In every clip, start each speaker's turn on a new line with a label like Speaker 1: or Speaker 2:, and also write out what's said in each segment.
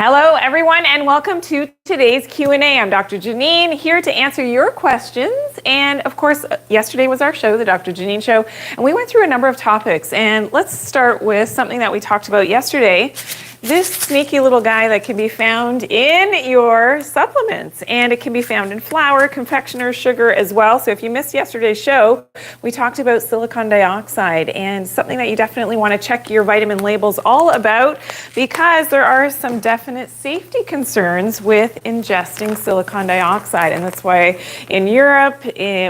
Speaker 1: Hello, everyone, and welcome to today's Q&A. I'm Dr. Janine, here to answer your questions. And of course, yesterday was our show, the Doctor Janine Show, and we went through a number of topics. And let's start with something that we talked about yesterday. This sneaky little guy that can be found in your supplements, and it can be found in flour, confectioners, sugar as well. So if you missed yesterday's show, we talked about silicon dioxide, and something that you definitely want to check your vitamin labels all about, because there are some definite safety concerns with ingesting silicon dioxide. And that's why in Europe,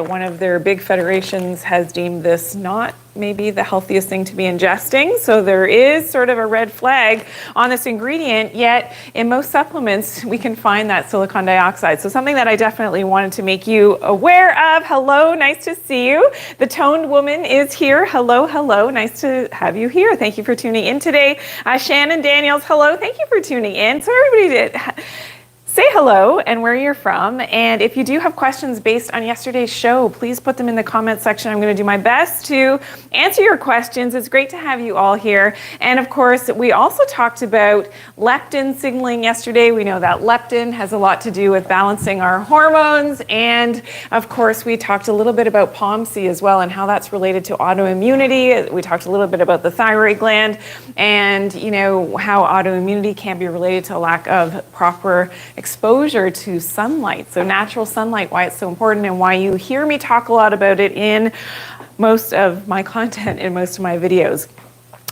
Speaker 1: one of their big federations has deemed this not maybe the healthiest thing to be ingesting. So there is sort of a red flag on this ingredient, yet in most supplements we can find that silicon dioxide. So something that I definitely wanted to make you aware of. Hello, nice to see you. The Toned Woman is here. Hello, hello, nice to have you here. Thank you for tuning in today. Shannon Daniels, hello, thank you for tuning in. So everybody did. Say hello and where you're from. And if you do have questions based on yesterday's show, please put them in the comment section. I'm going to do my best to answer your questions. It's great to have you all here. And of course, we also talked about leptin signaling yesterday. We know that leptin has a lot to do with balancing our hormones. And of course, we talked a little bit about POMC as well and how that's related to autoimmunity. We talked a little bit about the thyroid gland and, you know, how autoimmunity can be related to a lack of proper exposure to sunlight. So natural sunlight, why it's so important and why you hear me talk a lot about it in most of my content, in most of my videos.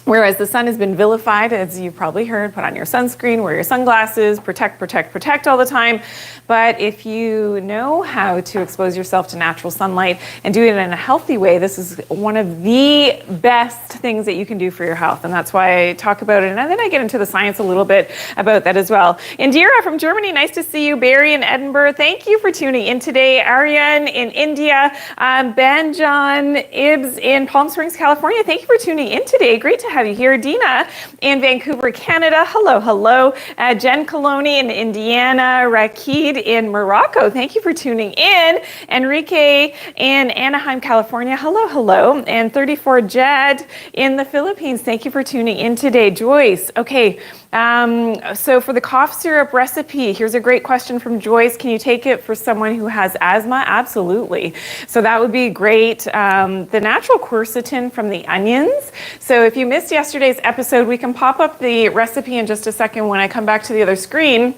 Speaker 1: Whereas the sun has been vilified, as you've probably heard, put on your sunscreen, wear your sunglasses, protect, protect, protect all the time. But if you know how to expose yourself to natural sunlight and do it in a healthy way, this is one of the best things that you can do for your health. And that's why I talk about it. And then I get into the science a little bit about that as well. Indira from Germany, nice to see you. Barry in Edinburgh, thank you for tuning in today. Aryan in India, Banjan Ibs in Palm Springs, California, thank you for tuning in today. Great to have you here. Dina in Vancouver, Canada. Hello, hello. Jen Coloni in Indiana. Rakid in Morocco. Thank you for tuning in. Enrique in Anaheim, California. Hello, hello. And 34 Jed in the Philippines. Thank you for tuning in today. Joyce. Okay. So for the cough syrup recipe, here's a great question from Joyce. Can you take it for someone who has asthma? Absolutely. So that would be great. The natural quercetin from the onions. So if you missed yesterday's episode, we can pop up the recipe in just a second when I come back to the other screen.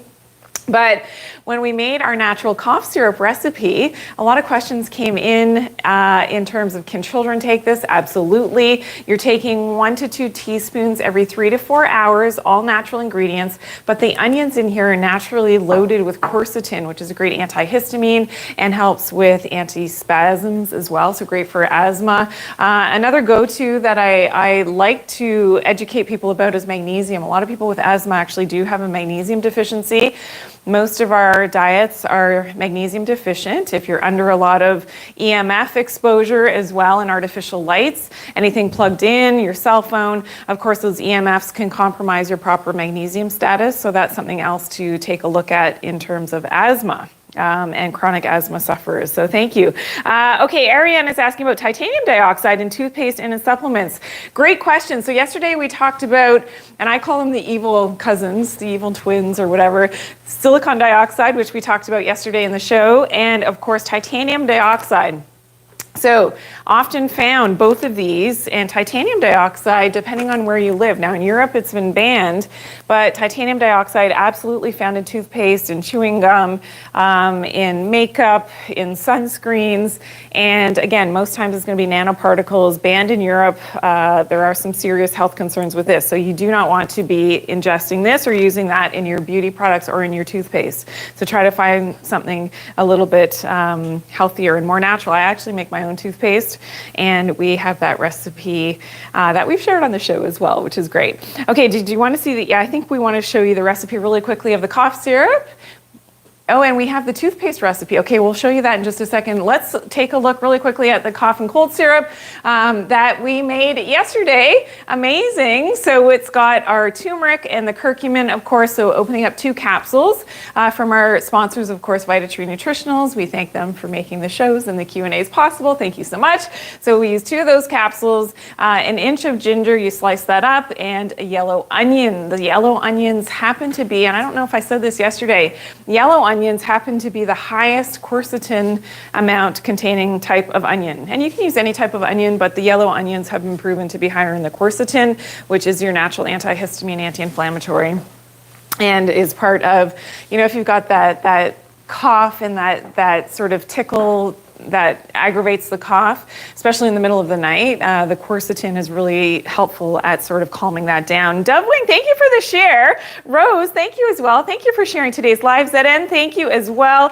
Speaker 1: But when we made our natural cough syrup recipe, a lot of questions came in terms of, can children take this? Absolutely. You're taking 1 to 2 teaspoons every 3 to 4 hours, all natural ingredients. But the onions in here are naturally loaded with quercetin, which is a great antihistamine and helps with antispasms as well. So great for asthma. Another go-to that I like to educate people about is magnesium. A lot of people with asthma actually do have a magnesium deficiency. Most of our diets are magnesium deficient. If you're under a lot of EMF exposure as well and artificial lights, anything plugged in, your cell phone, of course those EMFs can compromise your proper magnesium status. So that's something else to take a look at in terms of asthma. And chronic asthma sufferers. So thank you. Okay, Ariane is asking about titanium dioxide in toothpaste and in supplements. Great question. So yesterday we talked about, and I call them the evil cousins, the evil twins or whatever, silicon dioxide, which we talked about yesterday in the show, and of course titanium dioxide. So often found, both of these, and titanium dioxide, depending on where you live. Now in Europe it's been banned, but titanium dioxide absolutely found in toothpaste, in chewing gum, in makeup, in sunscreens, and again, most times it's going to be nanoparticles, banned in Europe. There are some serious health concerns with this, so you do not want to be ingesting this or using that in your beauty products or in your toothpaste. So try to find something a little bit healthier and more natural. I actually make my own toothpaste, and we have that recipe that we've shared on the show as well, which is great. Okay, did you want to see the, yeah, I think we want to show you the recipe really quickly of the cough syrup. Oh, and we have the toothpaste recipe. Okay, we'll show you that in just a second. Let's take a look really quickly at the cough and cold syrup that we made yesterday. Amazing. So it's got our turmeric and the curcumin, of course, so opening up 2 capsules from our sponsors, of course, Vitatree Nutritionals. We thank them for making the shows and the Q&As possible. Thank you so much. So we use 2 of those capsules, an inch of ginger, you slice that up, and a yellow onion. The yellow onions happen to be, and I don't know if I said this yesterday, yellow onions happen to be the highest quercetin amount containing type of onion. And you can use any type of onion, but the yellow onions have been proven to be higher in the quercetin, which is your natural antihistamine, anti-inflammatory, and is part of, you know, if you've got that cough and that sort of tickle that aggravates the cough, especially in the middle of the night, the quercetin is really helpful at sort of calming that down. Dovewing, thank you for the share. Rose, thank you as well. Thank you for sharing today's live. Zn, thank you as well.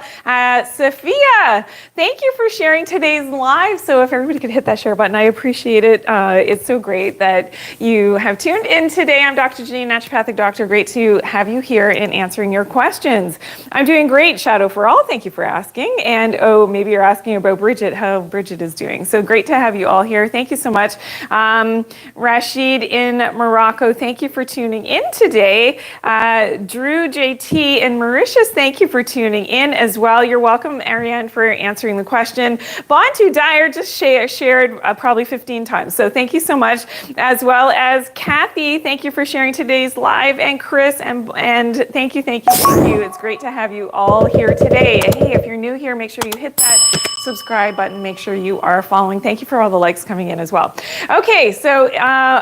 Speaker 1: Sophia, thank you for sharing today's live. So if everybody could hit that share button, I appreciate it. It's so great that you have tuned in today. I'm Dr. Janine, naturopathic doctor. Great to have you here and answering your questions. I'm doing great, Shadow for All. Thank you for asking. And oh, maybe you're asking about Bridget, how Bridget is doing. So great to have you all here. Thank you so much. Rashid in Morocco, thank you for tuning in today. Drew, JT, and Mauritius, thank you for tuning in as well. You're welcome, Ariane, for answering the question. Bontu Dyer just shared probably 15 times. So thank you so much. As well as Kathy, thank you for sharing today's live. And Chris, and thank you. It's great to have you all here today. Hey, if you're new here, make sure you hit that subscribe button. Make sure you are following. Thank you for all the likes coming in as well. Okay, so,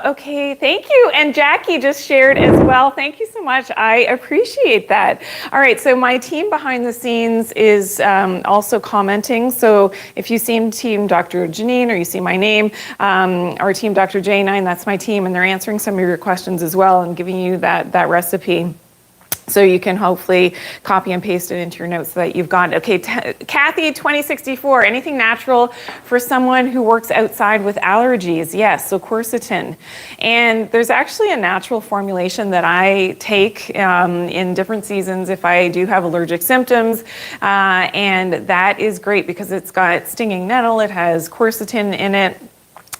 Speaker 1: okay, thank you. And Jackie just shared as well. Thank you so much. I appreciate that. All right, so my team behind the scenes is also commenting. So if you see team Dr. Janine or you see my name, our team Dr. J9, that's my team, and they're answering some of your questions as well and giving you that recipe. So you can hopefully copy and paste it into your notes so that you've got it. Okay, Kathy 2064, anything natural for someone who works outside with allergies? Yes, so quercetin. And there's actually a natural formulation that I take in different seasons if I do have allergic symptoms. And that is great because it's got stinging nettle, it has quercetin in it,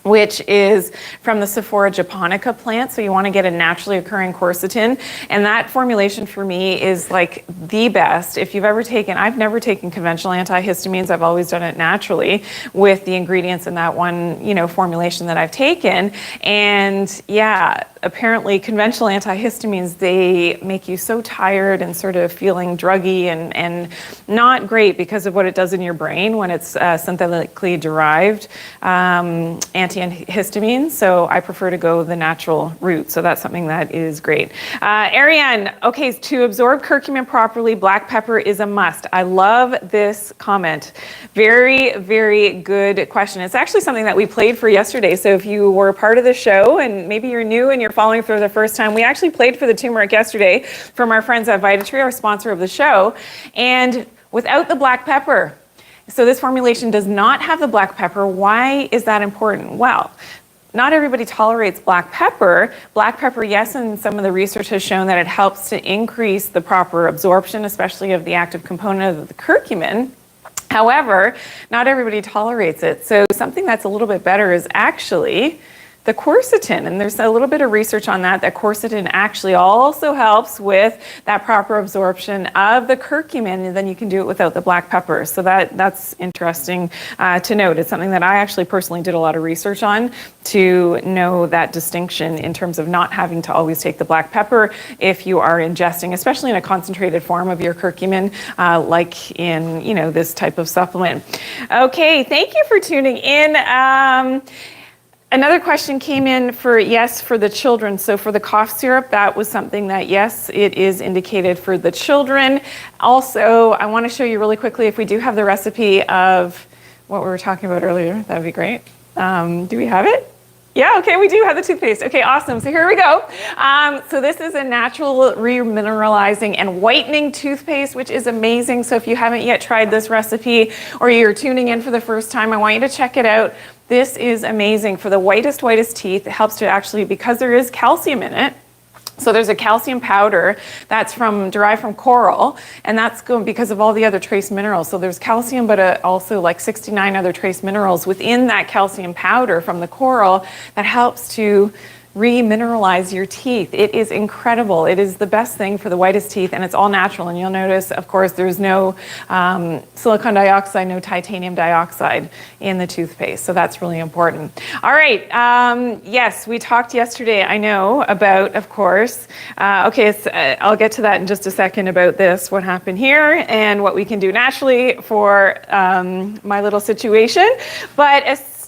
Speaker 1: which is from the Sephora japonica plant. So you want to get a naturally occurring quercetin. And that formulation for me is like the best. If you've ever taken, I've never taken conventional antihistamines. I've always done it naturally with the ingredients in that one, formulation that I've taken. And yeah, apparently conventional antihistamines, they make you so tired and sort of feeling druggy and not great because of what it does in your brain when it's synthetically derived antihistamines. So I prefer to go the natural route. So that's something that is great. Ariane, okay, to absorb curcumin properly, black pepper is a must. I love this comment. Very, very good question. It's actually something that we played for yesterday. So if you were a part of the show and maybe you're new and you're following for the first time, we actually played for the turmeric yesterday from our friends at Vitatree, our sponsor of the show. And without the black pepper, so this formulation does not have the black pepper. Why is that important? Well, not everybody tolerates black pepper. Black pepper, yes, and some of the research has shown that it helps to increase the proper absorption, especially of the active component of the curcumin. However, not everybody tolerates it. So something that's a little bit better is actually the quercetin, and there's a little bit of research on that quercetin actually also helps with that proper absorption of the curcumin, and then you can do it without the black pepper. So that's interesting to note. It's something that I actually personally did a lot of research on to know that distinction in terms of not having to always take the black pepper if you are ingesting, especially in a concentrated form of your curcumin, like in this type of supplement. Okay, thank you for tuning in. Another question came in for the children. So for the cough syrup, that was something that, yes, it is indicated for the children. Also, I want to show you really quickly if we do have the recipe of what we were talking about earlier. That would be great. Do we have it? Yeah, okay, we do have the toothpaste. Okay, awesome. So here we go. So this is a natural remineralizing and whitening toothpaste, which is amazing. So if you haven't yet tried this recipe or you're tuning in for the first time, I want you to check it out. This is amazing for the whitest teeth. It helps to actually, because there is calcium in it, So there's a calcium powder that's derived from coral, and that's good because of all the other trace minerals. So there's calcium, but also like 69 other trace minerals within that calcium powder from the coral that helps to remineralize your teeth. It is incredible. It is the best thing for the whitest teeth, and it's all natural. And you'll notice, of course, there's no silicon dioxide, no titanium dioxide in the toothpaste. So that's really important. All right. Yes, we talked yesterday, I know, about, of course, I'll get to that in just a second about this, what happened here, and what we can do naturally for my little situation. But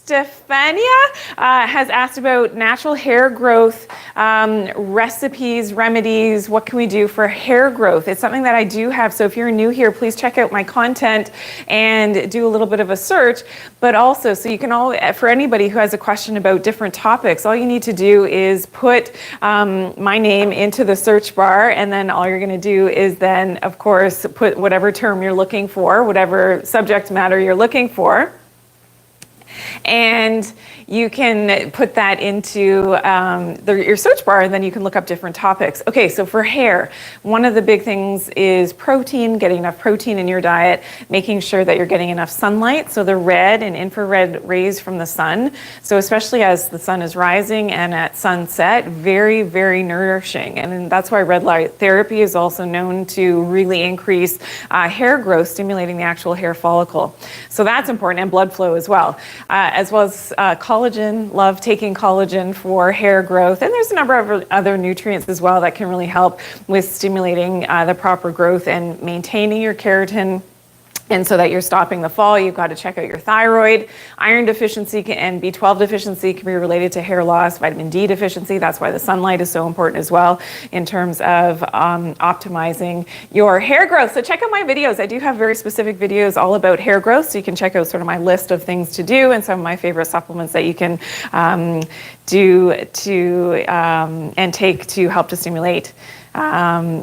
Speaker 1: Stefania has asked about natural hair growth recipes, remedies. What can we do for hair growth? It's something that I do have. So if you're new here, please check out my content and do a little bit of a search. But also, so you can for anybody who has a question about different topics, all you need to do is put my name into the search bar, and then all you're going to do is then, of course, put whatever term you're looking for, whatever subject matter you're looking for. And you can put that into your search bar, and then you can look up different topics. Okay, so for hair, one of the big things is protein, getting enough protein in your diet, making sure that you're getting enough sunlight, so the red and infrared rays from the sun. So especially as the sun is rising and at sunset, very, very nourishing. And that's why red light therapy is also known to really increase hair growth, stimulating the actual hair follicle. So that's important, and blood flow as well as collagen. Love taking collagen for hair growth. And there's a number of other nutrients as well that can really help with stimulating the proper growth and maintaining your keratin. And so that you're stopping the fall, you've got to check out your thyroid. Iron deficiency and B12 deficiency can be related to hair loss. Vitamin D deficiency, that's why the sunlight is so important as well in terms of optimizing your hair growth. So check out my videos. I do have very specific videos all about hair growth, so you can check out sort of my list of things to do and some of my favorite supplements that you can do to and take to help to stimulate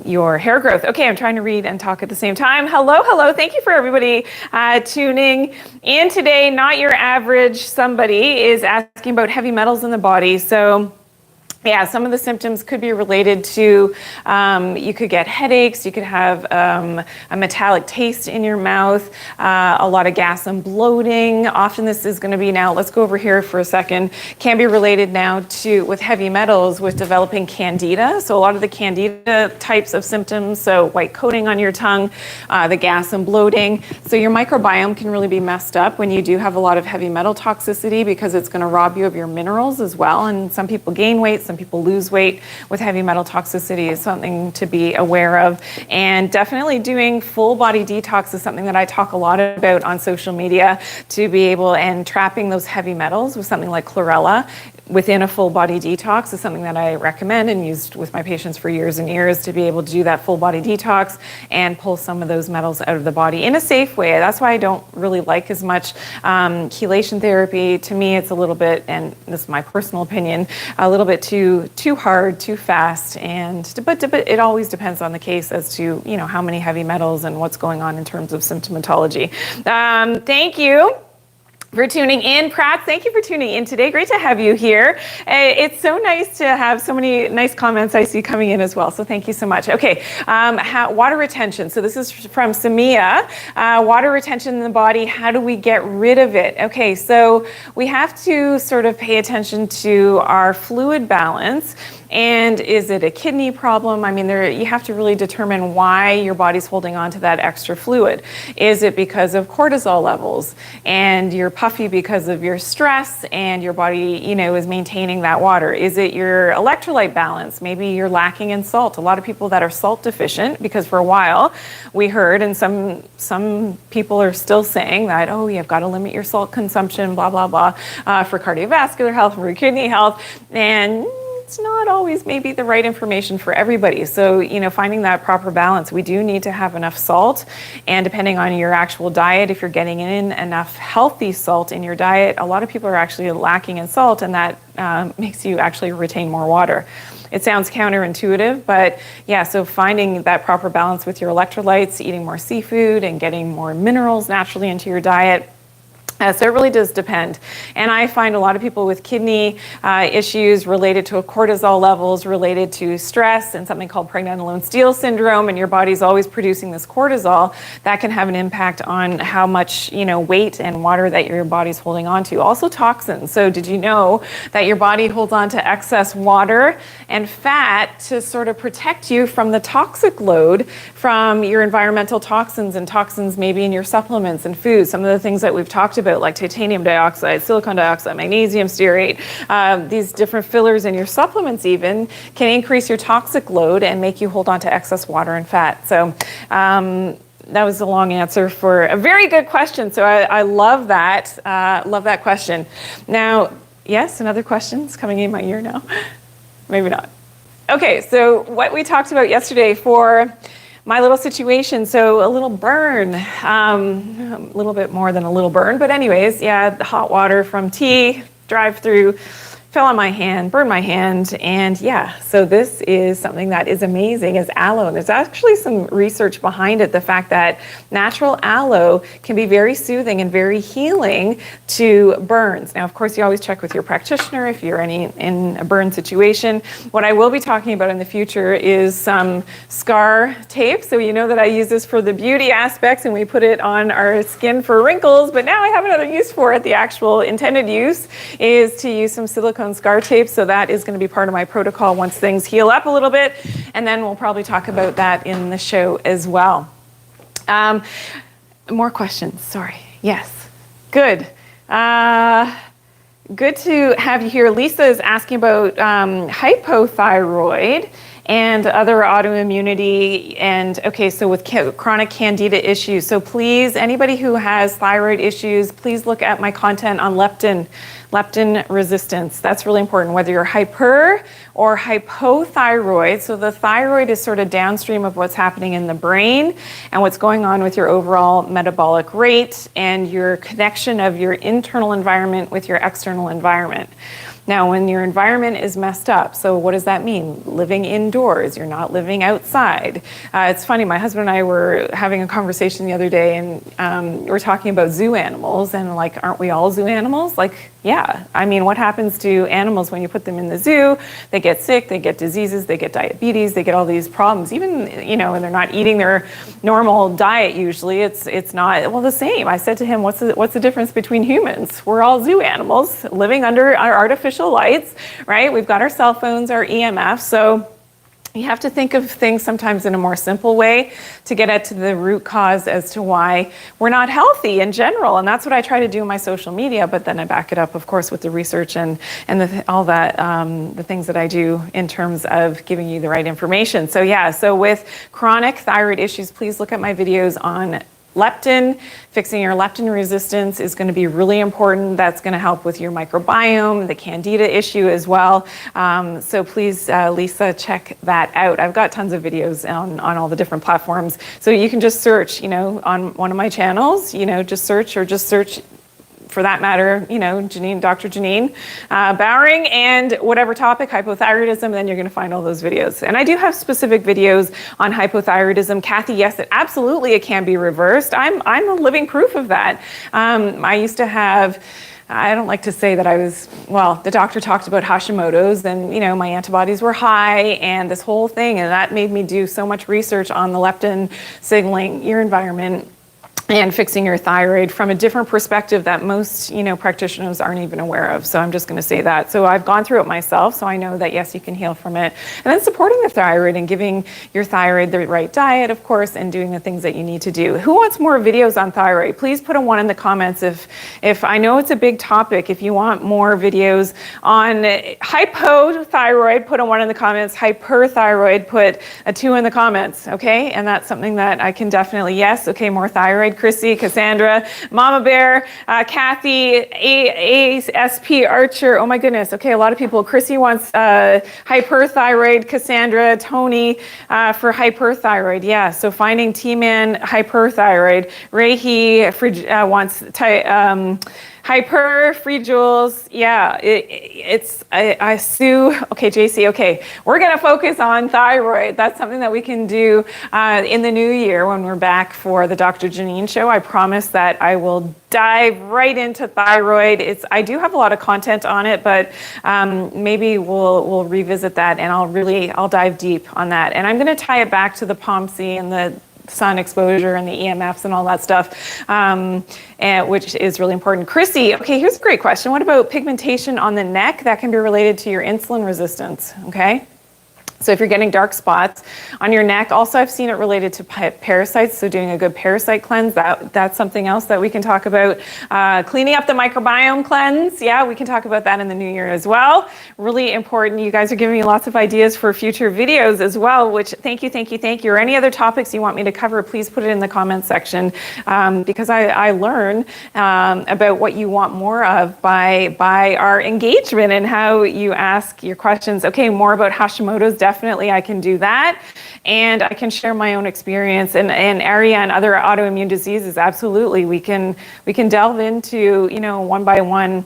Speaker 1: your hair growth. Okay, I'm trying to read and talk at the same time. Hello. Thank you for everybody tuning in today. Not your average somebody is asking about heavy metals in the body. So yeah, some of the symptoms could be related to, you could get headaches, you could have a metallic taste in your mouth, a lot of gas and bloating. Often this is going to be now, let's go over here for a second, can be related now to, with heavy metals, with developing candida. So a lot of the candida types of symptoms, so white coating on your tongue, the gas and bloating. So your microbiome can really be messed up when you do have a lot of heavy metal toxicity, because it's going to rob you of your minerals as well. And some people gain weight, some people lose weight with heavy metal toxicity is something to be aware of. And definitely doing full body detox is something that I talk a lot about on social media, to be able, and trapping those heavy metals with something like chlorella within a full body detox is something that I recommend and used with my patients for years and years, to be able to do that full body detox and pull some of those metals out of the body in a safe way. That's why I don't really like as much chelation therapy. To me, it's a little bit, and this is my personal opinion, a little bit too hard, too fast, but it always depends on the case as to, you know, how many heavy metals and what's going on in terms of symptomatology. Thank you for tuning in. Pratt, thank you for tuning in today. Great to have you here. It's so nice to have so many nice comments I see coming in as well. So thank you so much. Okay, water retention. So this is from Samia. Water retention in the body, how do we get rid of it? Okay, so we have to sort of pay attention to our fluid balance. And is it a kidney problem? I mean, you have to really determine why your body's holding on to that extra fluid. Is it because of cortisol levels and you're puffy because of your stress and your body, you know, is maintaining that water? Is it your electrolyte balance? Maybe you're lacking in salt. A lot of people that are salt deficient, because for a while we heard, and some people are still saying that, oh, you've got to limit your salt consumption, blah, blah, blah, for cardiovascular health, for kidney health. And it's not always maybe the right information for everybody. So, you know, finding that proper balance, we do need to have enough salt. And depending on your actual diet, if you're getting in enough healthy salt in your diet, a lot of people are actually lacking in salt, and that makes you actually retain more water. It sounds counterintuitive, but yeah, so finding that proper balance with your electrolytes, eating more seafood and getting more minerals naturally into your diet, So it really does depend. And I find a lot of people with kidney issues related to cortisol levels, related to stress and something called pregnenolone-Steele syndrome, and your body's always producing this cortisol, that can have an impact on how much, weight and water that your body's holding on to. Also toxins. So did you know that your body holds on to excess water and fat to sort of protect you from the toxic load from your environmental toxins and toxins maybe in your supplements and foods? Some of the things that we've talked about, like titanium dioxide, silicon dioxide, magnesium stearate, these different fillers in your supplements even can increase your toxic load and make you hold on to excess water and fat. So that was a long answer for a very good question. So I love that. Love that question. Now, yes, another question's coming in my ear now. Maybe not. Okay, so what we talked about yesterday for my little situation, so a little burn, a little bit more than a little burn, but anyways, yeah, the hot water from tea, drive through, fell on my hand, burned my hand, and yeah, so this is something that is amazing, is aloe. And there's actually some research behind it, the fact that natural aloe can be very soothing and very healing to burns. Now, of course, you always check with your practitioner if you're in a burn situation. What I will be talking about in the future is some scar tape. So you know that I use this for the beauty aspects and we put it on our skin for wrinkles, but now I have another use for it. The actual intended use is to use some silicone scar tape, so that is going to be part of my protocol once things heal up a little bit, and then we'll probably talk about that in the show as well. More questions, sorry. Yes, good. Good to have you here. Lisa is asking about hypothyroid and other autoimmunity, and okay, so with chronic candida issues. So please, anybody who has thyroid issues, please look at my content on leptin resistance. That's really important, whether you're hyper or hypothyroid. So the thyroid is sort of downstream of what's happening in the brain and what's going on with your overall metabolic rate and your connection of your internal environment with your external environment. Now, when your environment is messed up, so what does that mean? Living indoors, you're not living outside. It's funny, my husband and I were having a conversation the other day, and we were talking about zoo animals, and like, aren't we all zoo animals? Like, yeah. I mean, what happens to animals when you put them in the zoo? They get sick, they get diseases, they get diabetes, they get all these problems. Even, and they're not eating their normal diet usually. It's not, well, the same. I said to him, what's the difference between humans? We're all zoo animals living under our artificial lights, right? We've got our cell phones, our EMF. So you have to think of things sometimes in a more simple way to get at to the root cause as to why we're not healthy in general. And that's what I try to do in my social media, but then I back it up, of course, with the research and all that, the things that I do in terms of giving you the right information. So yeah, so with chronic thyroid issues, please look at my videos on leptin. Fixing your leptin resistance is going to be really important. That's going to help with your microbiome, the candida issue as well. So please, Lisa, check that out. I've got tons of videos on all the different platforms. So you can just search, on one of my channels, just search for that matter, Janine, Doctor Janine, Bowring, and whatever topic, hypothyroidism, then you're going to find all those videos. And I do have specific videos on hypothyroidism. Kathy, yes, it can be reversed. I'm a living proof of that. I used to have, I don't like to say that the doctor talked about Hashimoto's and, my antibodies were high and this whole thing, and that made me do so much research on the leptin signaling, your environment, and fixing your thyroid from a different perspective that most, practitioners aren't even aware of. So I'm just going to say that. So I've gone through it myself, so I know that yes, you can heal from it. And then supporting the thyroid and giving your thyroid the right diet, of course, and doing the things that you need to do. Who wants more videos on thyroid? Please put a 1 in the comments if I know it's a big topic. If you want more videos on hypothyroid, put a 1 in the comments. Hyperthyroid, put a 2 in the comments, okay? And that's something that I can definitely, yes, okay, more thyroid. Chrissy, Cassandra, Mama Bear, Kathy, ASP Archer. Oh my goodness. Okay, a lot of people. Chrissy wants hyperthyroid. Cassandra, Tony for hyperthyroid. Yeah, so finding T-Man hyperthyroid. Reiki wants Hyper, free jewels, yeah, I sue, okay, JC, okay, we're gonna focus on thyroid. That's something that we can do in the new year when we're back for the Doctor Janine Show. I promise that I will dive right into thyroid. I do have a lot of content on it, but maybe we'll revisit that, and I'll dive deep on that. And I'm gonna tie it back to the POMC and the sun exposure and the EMFs and all that stuff, which is really important. Chrissy, okay, here's a great question. What about pigmentation on the neck? That can be related to your insulin resistance, okay? So if you're getting dark spots on your neck, also I've seen it related to parasites, so doing a good parasite cleanse, that's something else that we can talk about. Cleaning up the microbiome cleanse, yeah, we can talk about that in the new year as well. Really important. You guys are giving me lots of ideas for future videos as well, which thank you. Or any other topics you want me to cover, please put it in the comments section, because I learn about what you want more of by our engagement and how you ask your questions. Okay, more about Hashimoto's. Definitely I can do that, and I can share my own experience and ARIA and other autoimmune diseases. Absolutely, we can delve into, one by one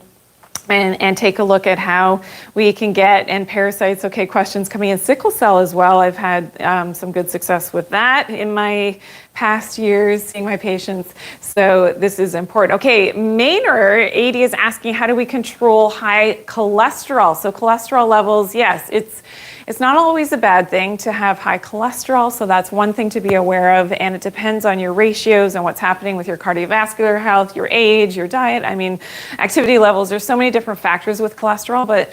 Speaker 1: and take a look at how we can get, and parasites, okay, questions coming in. Sickle cell as well, I've had some good success with that in my past years seeing my patients, so this is important. Okay, Maynard 80 is asking, how do we control high cholesterol? So cholesterol levels, yes, it's not always a bad thing to have high cholesterol, so that's one thing to be aware of, and it depends on your ratios and what's happening with your cardiovascular health, your age, your diet, activity levels. There's so many different factors with cholesterol, but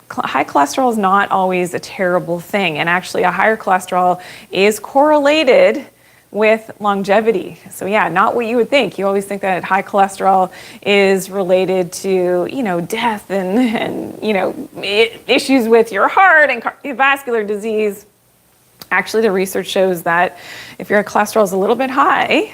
Speaker 1: high cholesterol is not always a terrible thing, and actually a higher cholesterol is correlated with longevity. So yeah, not what you would think. You always think that high cholesterol is related to, death and issues with your heart and cardiovascular disease. Actually, the research shows that if your cholesterol is a little bit high,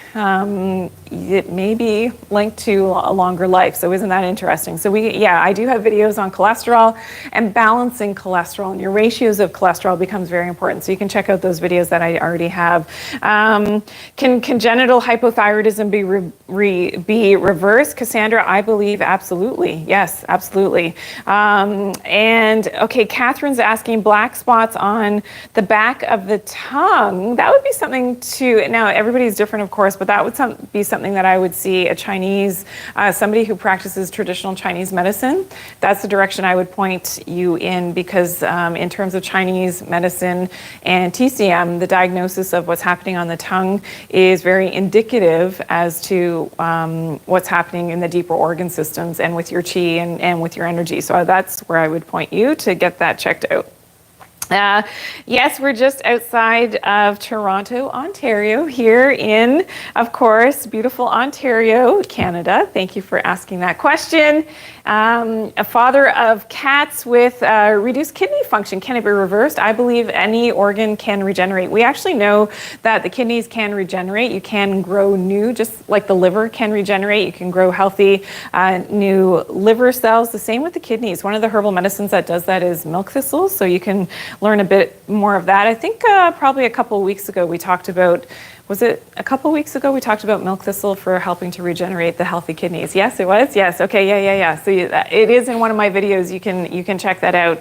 Speaker 1: it may be linked to a longer life. So isn't that interesting? So I do have videos on cholesterol and balancing cholesterol, and your ratios of cholesterol becomes very important. So you can check out those videos that I already have. Can congenital hypothyroidism be reversed? Cassandra, I believe absolutely. Yes, absolutely. And okay, Catherine's asking, black spots on the back of the tongue. That would be something to, now everybody's different of course, but that would be something that I would see a Chinese, somebody who practices traditional Chinese medicine. That's the direction I would point you in, because in terms of Chinese medicine and TCM, the diagnosis of what's happening on the tongue is very indicative as to what's happening in the deeper organ systems and with your qi and with your energy. So that's where I would point you to get that checked out. Yes, we're just outside of Toronto, Ontario, here in, of course, beautiful Ontario, Canada. Thank you for asking that question. A father of cats with reduced kidney function, can it be reversed? I believe any organ can regenerate. We actually know that the kidneys can regenerate. You can grow new, just like the liver can regenerate. You can grow healthy new liver cells. The same with the kidneys. One of the herbal medicines that does that is milk thistles, so you can learn a bit more of that. I think probably a couple of weeks ago we talked about, was it a couple weeks ago we talked about milk thistle for helping to regenerate the healthy kidneys? Yes, it was. Yes. Okay. Yeah. So it is in one of my videos. You can check that out.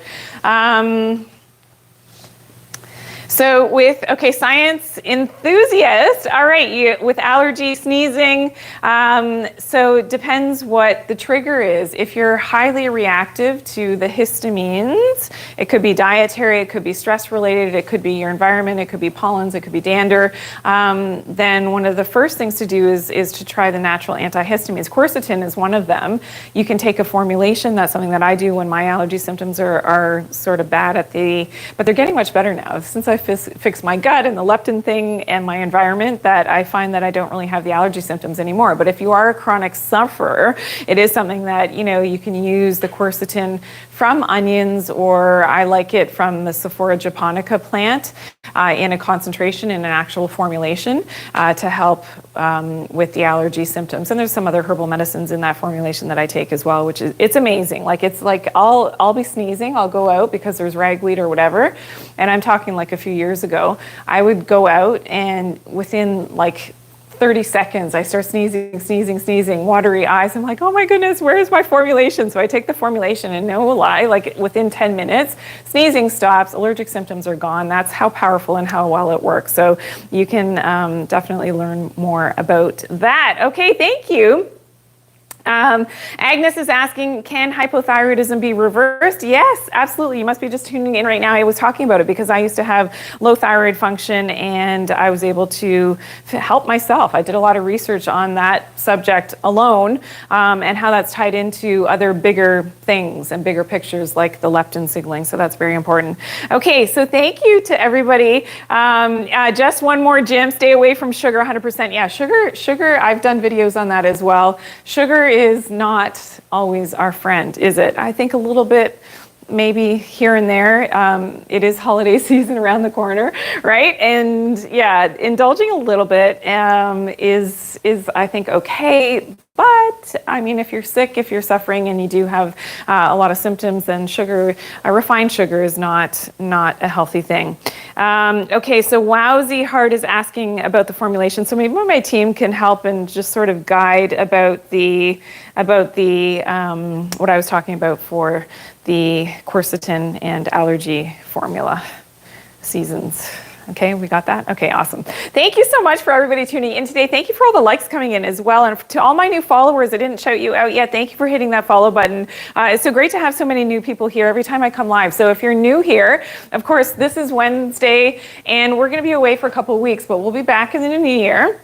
Speaker 1: So with, okay, science enthusiast, all right, with allergy, sneezing, so it depends what the trigger is. If you're highly reactive to the histamines, it could be dietary, it could be stress related, it could be your environment, it could be pollens, it could be dander, then one of the first things to do is to try the natural antihistamines. Quercetin is one of them. You can take a formulation. That's something that I do when my allergy symptoms are sort of bad but they're getting much better now. Since I fix my gut and the leptin thing and my environment, that I find that I don't really have the allergy symptoms anymore. But if you are a chronic sufferer, it is something that, you can use the quercetin from onions, or I like it from the Sephora japonica plant in a concentration, in an actual formulation to help with the allergy symptoms. And there's some other herbal medicines in that formulation that I take as well, which is, it's amazing. It's like I'll be sneezing, I'll go out because there's ragweed or whatever, and I'm talking like a few years ago, I would go out and within like 30 seconds, I start sneezing, watery eyes. I'm like, oh my goodness, where is my formulation? So I take the formulation and no lie, like within 10 minutes, sneezing stops, allergic symptoms are gone. That's how powerful and how well it works. So you can definitely learn more about that. Okay, thank you. Agnes is asking, can hypothyroidism be reversed? Yes, absolutely. You must be just tuning in right now. I was talking about it because I used to have low thyroid function and I was able to help myself. I did a lot of research on that subject alone and how that's tied into other bigger things and bigger pictures like the leptin signaling. So that's very important. Okay, so thank you to everybody. Just one more, Jim, stay away from sugar 100%. Yeah, sugar, I've done videos on that as well. Sugar is not always our friend, is it? I think a little bit, maybe here and there. It is holiday season around the corner, right? And yeah, indulging a little bit is I think okay. But I mean, if you're sick, if you're suffering, and you do have a lot of symptoms, then sugar, refined sugar, is not a healthy thing. Okay, so Wowsy Heart is asking about the formulation. So maybe my team can help and just sort of guide about the what I was talking about for the quercetin and allergy formula seasons. Okay, we got that? Okay, awesome. Thank you so much for everybody tuning in today. Thank you for all the likes coming in as well. And to all my new followers, I didn't shout you out yet. Thank you for hitting that follow button. It's so great to have so many new people here every time I come live. So if you're new here, of course, this is Wednesday, and we're going to be away for a couple of weeks, but we'll be back in the new year.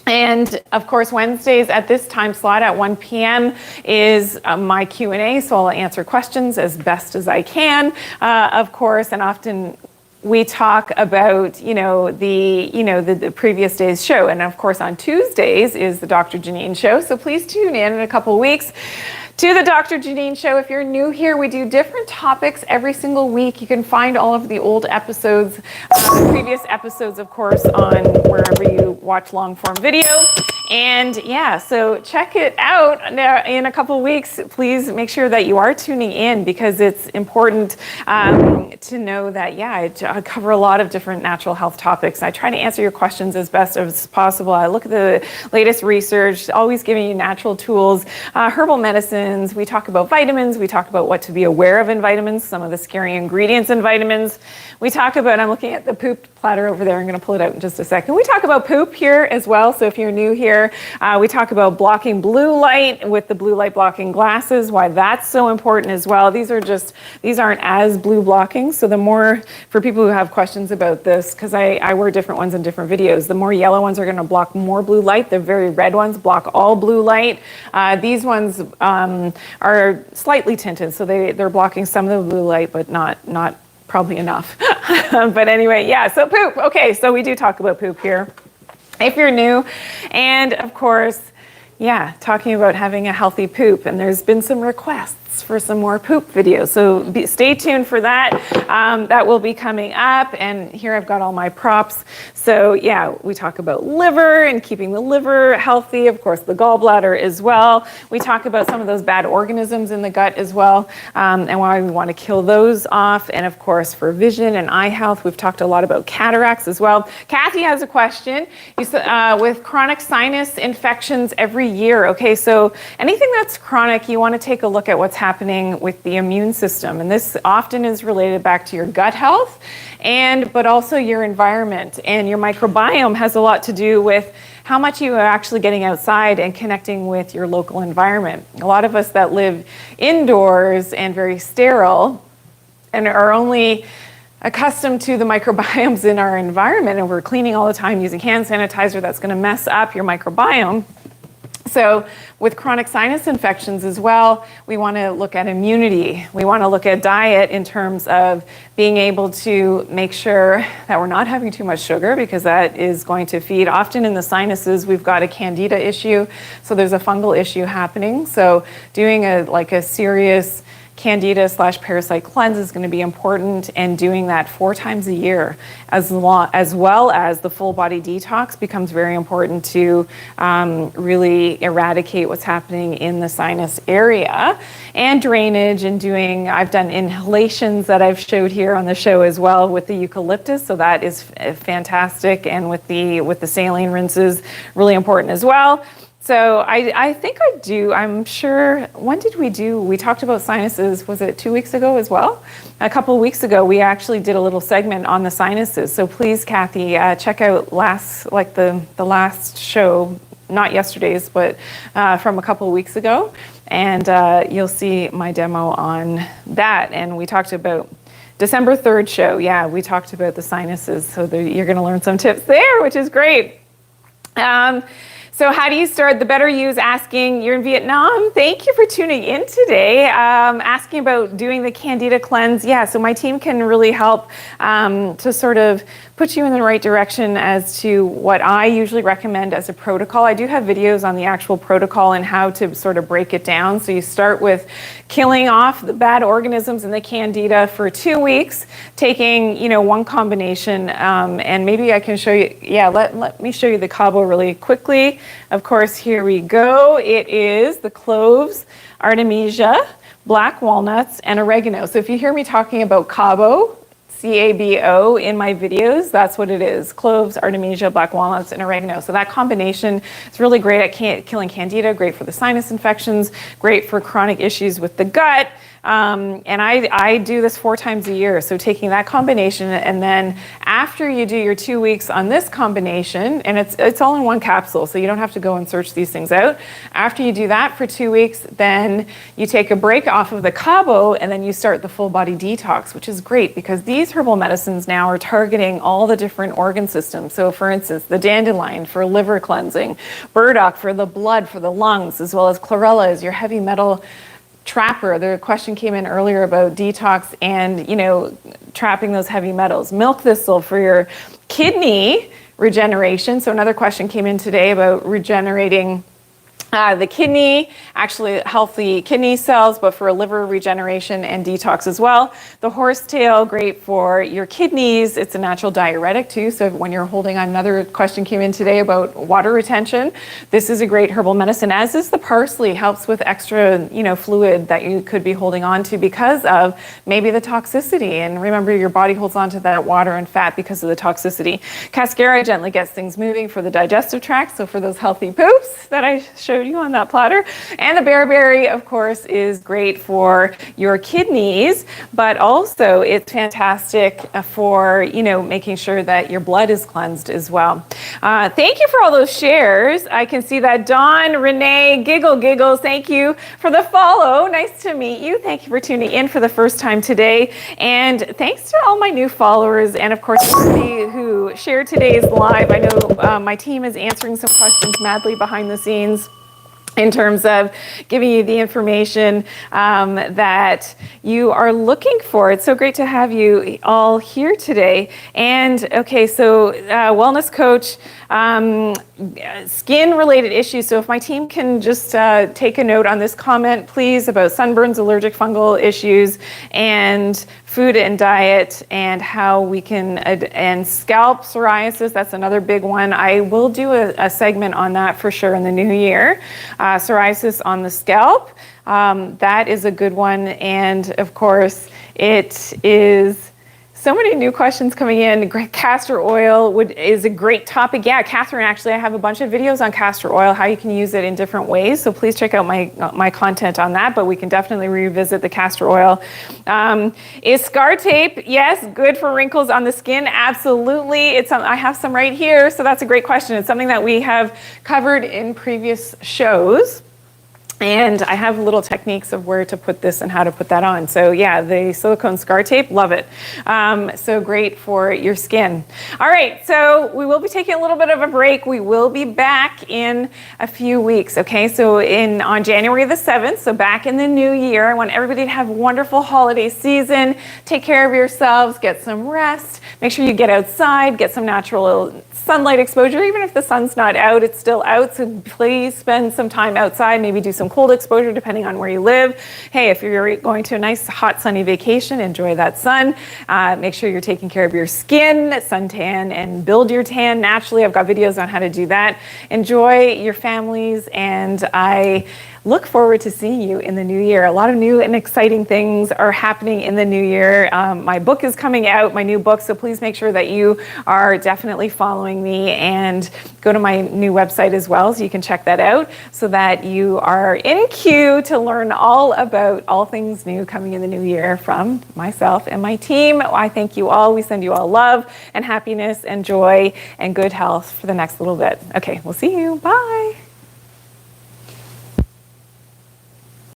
Speaker 1: And of course, Wednesdays at this time slot at 1 p.m. is my Q&A, so I'll answer questions as best as I can, of course, and often we talk about, the previous day's show. And of course, on Tuesdays is the Doctor Janine Show. So please tune in a couple of weeks to the Doctor Janine Show. If you're new here, we do different topics every single week. You can find all of the old episodes, the previous episodes, of course, on wherever you watch long form video. And yeah, so check it out now in a couple of weeks. Please make sure that you are tuning in, because it's important to know that, I cover a lot of different natural health topics. I try to answer your questions as best as possible. I look at the latest research, always giving you natural tools, herbal medicines. We talk about vitamins. We talk about what to be aware of in vitamins, some of the scary ingredients in vitamins. We talk about, I'm looking at the poop platter over there. I'm going to pull it out in just a second. We talk about poop here as well. So if you're new here, we talk about blocking blue light with the blue light blocking glasses, why that's so important as well. These aren't as blue blocking. So the more, for people who have questions about this, because I wear different ones in different videos, the more yellow ones are going to block more blue light. The very red ones block all blue light. These ones are slightly tinted, so they're blocking some of the blue light, but not probably enough. But anyway, yeah, so poop. Okay, so we do talk about poop here if you're new. And of course, talking about having a healthy poop. And there's been some requests for some more poop videos. So stay tuned for that. That will be coming up. And here I've got all my props. So we talk about liver and keeping the liver healthy. Of course, the gallbladder as well. We talk about some of those bad organisms in the gut as well, and why we want to kill those off. And of course, for vision and eye health, we've talked a lot about cataracts as well. Kathy has a question. With chronic sinus infections every year. Okay, so anything that's chronic, you want to take a look at what's happening with the immune system. And this often is related back to your gut health, but also your environment. And your microbiome has a lot to do with how much you are actually getting outside and connecting with your local environment. A lot of us that live indoors and very sterile and are only accustomed to the microbiomes in our environment, and we're cleaning all the time using hand sanitizer, that's going to mess up your microbiome. So with chronic sinus infections as well, we want to look at immunity. We want to look at diet in terms of being able to make sure that we're not having too much sugar, because that is going to feed. Often in the sinuses, we've got a candida issue, so there's a fungal issue happening. So doing a serious Candida/parasite cleanse is going to be important, and doing that 4 times a year, as well as the full body detox becomes very important to really eradicate what's happening in the sinus area, and drainage, and I've done inhalations that I've showed here on the show as well with the eucalyptus, so that is fantastic, and with the saline rinses, really important as well. So I think I'm sure, we talked about sinuses, was it 2 weeks ago as well? A couple of weeks ago, we actually did a little segment on the sinuses. So please, Kathy, check out the last show, not yesterday's, but from a couple of weeks ago. And you'll see my demo on that. And we talked about December 3rd show. Yeah, we talked about the sinuses. So you're going to learn some tips there, which is great. So how do you start? The better you is asking, you're in Vietnam. Thank you for tuning in today. Asking about doing the Candida cleanse. Yeah, so my team can really help to sort of put you in the right direction as to what I usually recommend as a protocol. I do have videos on the actual protocol and how to sort of break it down. So you start with killing off the bad organisms in the Candida for 2 weeks, taking, one combination, and maybe I can show you, let me show you the Cabo really quickly. Of course, here we go. It is the cloves, artemisia, black walnuts, and oregano. So if you hear me talking about Cabo, CABO in my videos, that's what it is. Cloves, artemisia, black walnuts, and oregano. So that combination is really great at killing Candida, great for the sinus infections, great for chronic issues with the gut. And I do this 4 times a year. So taking that combination, and then after you do your 2 weeks on this combination, and it's all in one capsule, so you don't have to go and search these things out. After you do that for 2 weeks, then you take a break off of the Cabo, and then you start the full body detox, which is great because these herbal medicines now are targeting all the different organ systems. So for instance, the dandelion for liver cleansing, burdock for the blood, for the lungs, as well as chlorella is your heavy metal trapper. The question came in earlier about detox and, trapping those heavy metals. Milk thistle for your kidney regeneration. So another question came in today about regenerating the kidney, actually healthy kidney cells, but for liver regeneration and detox as well. The horsetail, great for your kidneys. It's a natural diuretic too. So when you're holding on, another question came in today about water retention. This is a great herbal medicine, as is the parsley, helps with extra, fluid that you could be holding on to because of maybe the toxicity. And remember, your body holds on to that water and fat because of the toxicity. Cascara gently gets things moving for the digestive tract. So for those healthy poops that I showed you on that platter. And the bearberry, of course, is great for your kidneys, but also it's fantastic for, making sure that your blood is cleansed as well. Thank you for all those shares. I can see that Dawn, Renee, Giggles, thank you for the follow. Nice to meet you. Thank you for tuning in for the first time today. And thanks to all my new followers, and of course, everybody who shared today's live. I know my team is answering some questions madly behind the scenes in terms of giving you the information that you are looking for. It's so great to have you all here today. And okay, so wellness coach, skin related issues. So if my team can just take a note on this comment, please, about sunburns, allergic fungal issues, and food and diet, and how we can, and scalp psoriasis, that's another big one. I will do a segment on that for sure in the new year. Psoriasis on the scalp, that is a good one. And of course, it is so many new questions coming in. Castor oil is a great topic. Yeah, Catherine, actually, I have a bunch of videos on castor oil, how you can use it in different ways. So please check out my content on that, but we can definitely revisit the castor oil. Is scar tape, yes, good for wrinkles on the skin? Absolutely. I have some right here, so that's a great question. It's something that we have covered in previous shows. And I have little techniques of where to put this and how to put that on. So yeah, the silicone scar tape, love it. So great for your skin. All right, so we will be taking a little bit of a break. We will be back in a few weeks, okay? So on January the 7th, so back in the new year, I want everybody to have a wonderful holiday season. Take care of yourselves, get some rest. Make sure you get outside, get some natural sunlight exposure. Even if the sun's not out, it's still out. So please spend some time outside, maybe do some some cold exposure depending on where you live. Hey, if you're going to a nice hot sunny vacation, enjoy that sun. Make sure you're taking care of your skin, suntan, and build your tan naturally. I've got videos on how to do that. Enjoy your families, and I look forward to seeing you in the new year. A lot of new and exciting things are happening in the new year. My book is coming out, my new book, so please make sure that you are definitely following me and go to my new website as well so you can check that out so that you are in queue to learn all about all things new coming in the new year from myself and my team. I thank you all. We send you all love and happiness and joy and good health for the next little bit. Okay, we'll see you. Bye.